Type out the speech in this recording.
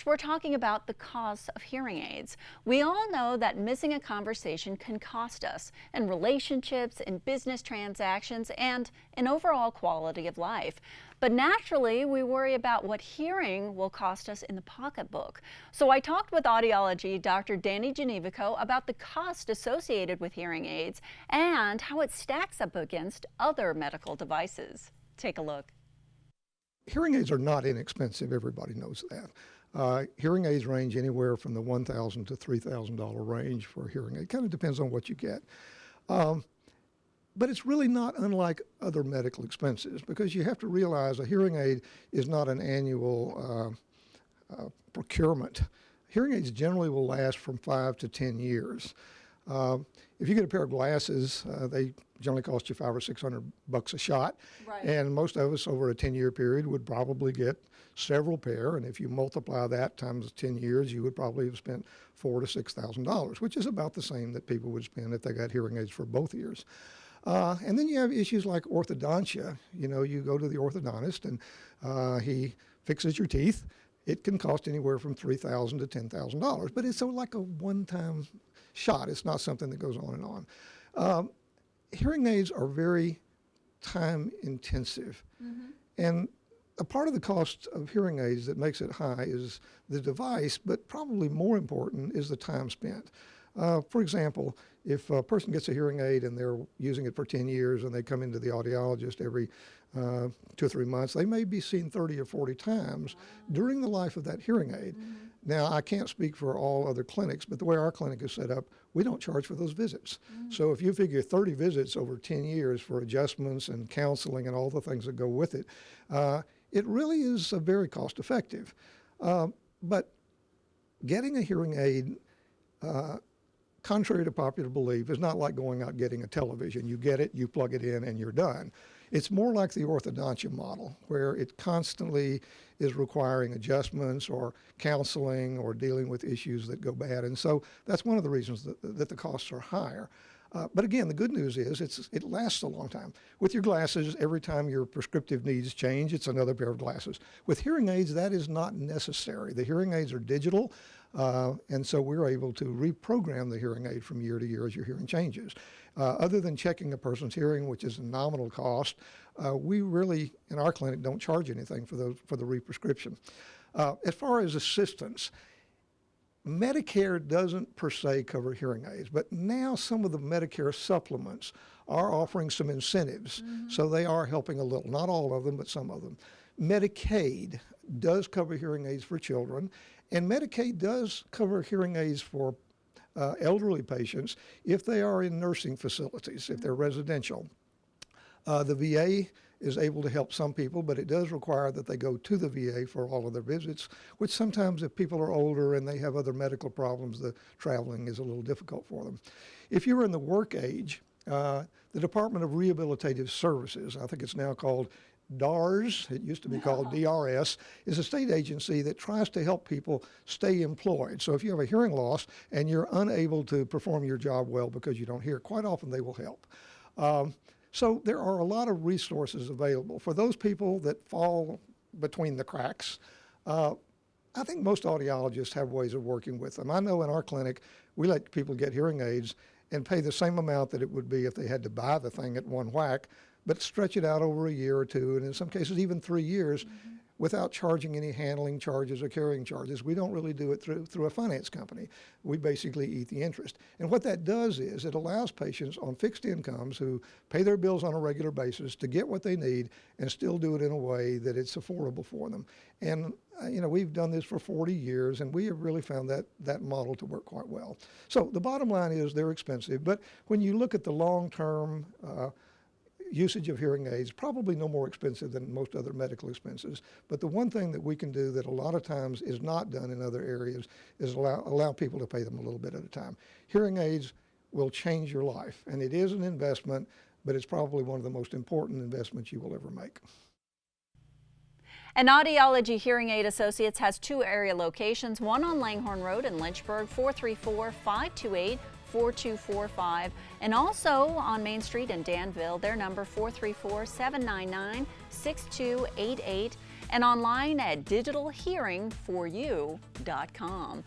We're talking about the cost of hearing aids. We all know that missing a conversation can cost us in relationships, in business transactions, and in overall quality of life. But naturally, we worry about what hearing will cost us in the pocketbook. So I talked with Audiology Dr. Gnewikow about the cost associated with hearing aids and how it stacks up against other medical devices. Take a look. Hearing aids are not inexpensive, everybody knows that. Hearing aids range anywhere from the $1,000 to $3,000 range for a hearing aid. It kind of depends on what you get. But it's really not unlike other medical expenses, because you have to realize a hearing aid is not an annual procurement. Hearing aids generally will last from 5 to 10 years. If you get a pair of glasses, they generally cost you $500 or $600 a shot. Right. And most of us over a 10-year period would probably get several pair. And if you multiply that times 10 years, you would probably have spent $4,000 to $6,000, which is about the same that people would spend if they got hearing aids for both ears. And then you have issues like orthodontia. You know, you go to the orthodontist and he fixes your teeth. It can cost anywhere from $3,000 to $10,000, but it's so like a one-time shot. It's not something that goes on and on. Hearing aids are very time intensive. And a part of the cost of hearing aids that makes it high is the device, but probably more important is the time spent. For example, if a person gets a hearing aid and they're using it for 10 years and they come into the audiologist every 2 or 3 months, they may be seen 30 or 40 times during the life of that hearing aid. Now, I can't speak for all other clinics, but the way our clinic is set up, we don't charge for those visits. So if you figure 30 visits over 10 years for adjustments and counseling and all the things that go with it, it really is very cost effective. But getting a hearing aid, contrary to popular belief, is not like going out getting a television. You get it, you plug it in, and you're done. It's more like the orthodontia model, where it constantly is requiring adjustments or counseling or dealing with issues that go bad. And so that's one of the reasons that the costs are higher. But again, the good news is it lasts a long time. With your glasses, every time your prescriptive needs change, it's another pair of glasses. With hearing aids, that is not necessary. The hearing aids are digital, and so we're able to reprogram the hearing aid from year to year as your hearing changes. Other than checking a person's hearing, which is a nominal cost, we really, in our clinic, don't charge anything for the represcription. As far as assistance, Medicare doesn't per se cover hearing aids, but now some of the Medicare supplements are offering some incentives, so they are helping a little. Not all of them, but some of them. Medicaid does cover hearing aids for children, and Medicaid does cover hearing aids for elderly patients if they are in nursing facilities, if they're residential. The VA is able to help some people, but it does require that they go to the VA for all of their visits, which sometimes if people are older and they have other medical problems, the traveling is a little difficult for them. If you're in the work age, the Department of Rehabilitative Services, I think it's now called DARS, it used to be called DRS, is a state agency that tries to help people stay employed. So if you have a hearing loss and you're unable to perform your job well because you don't hear, quite often they will help. So there are a lot of resources available. For those people that fall between the cracks, I think most audiologists have ways of working with them. I know in our clinic, we let people get hearing aids and pay the same amount that it would be if they had to buy the thing at one whack, but stretch it out over a year or two, and in some cases even 3 years, without charging any handling charges or carrying charges. We don't really do it through a finance company. We basically eat the interest. And what that does is it allows patients on fixed incomes who pay their bills on a regular basis to get what they need and still do it in a way that it's affordable for them. And you know, we've done this for 40 years, and we have really found that model to work quite well. So the bottom line is they're expensive, but when you look at the long-term usage of hearing aids, probably no more expensive than most other medical expenses. But the one thing that we can do that a lot of times is not done in other areas is allow people to pay them a little bit at a time. Hearing aids will change your life, and it is an investment, but it's probably one of the most important investments you will ever make. And Audiology Hearing Aid Associates has 2 area locations, one on Langhorne Road in Lynchburg, 434-528-4245, and also on Main Street in Danville, their number 434-799-6288. and online at digitalhearingforyou.com.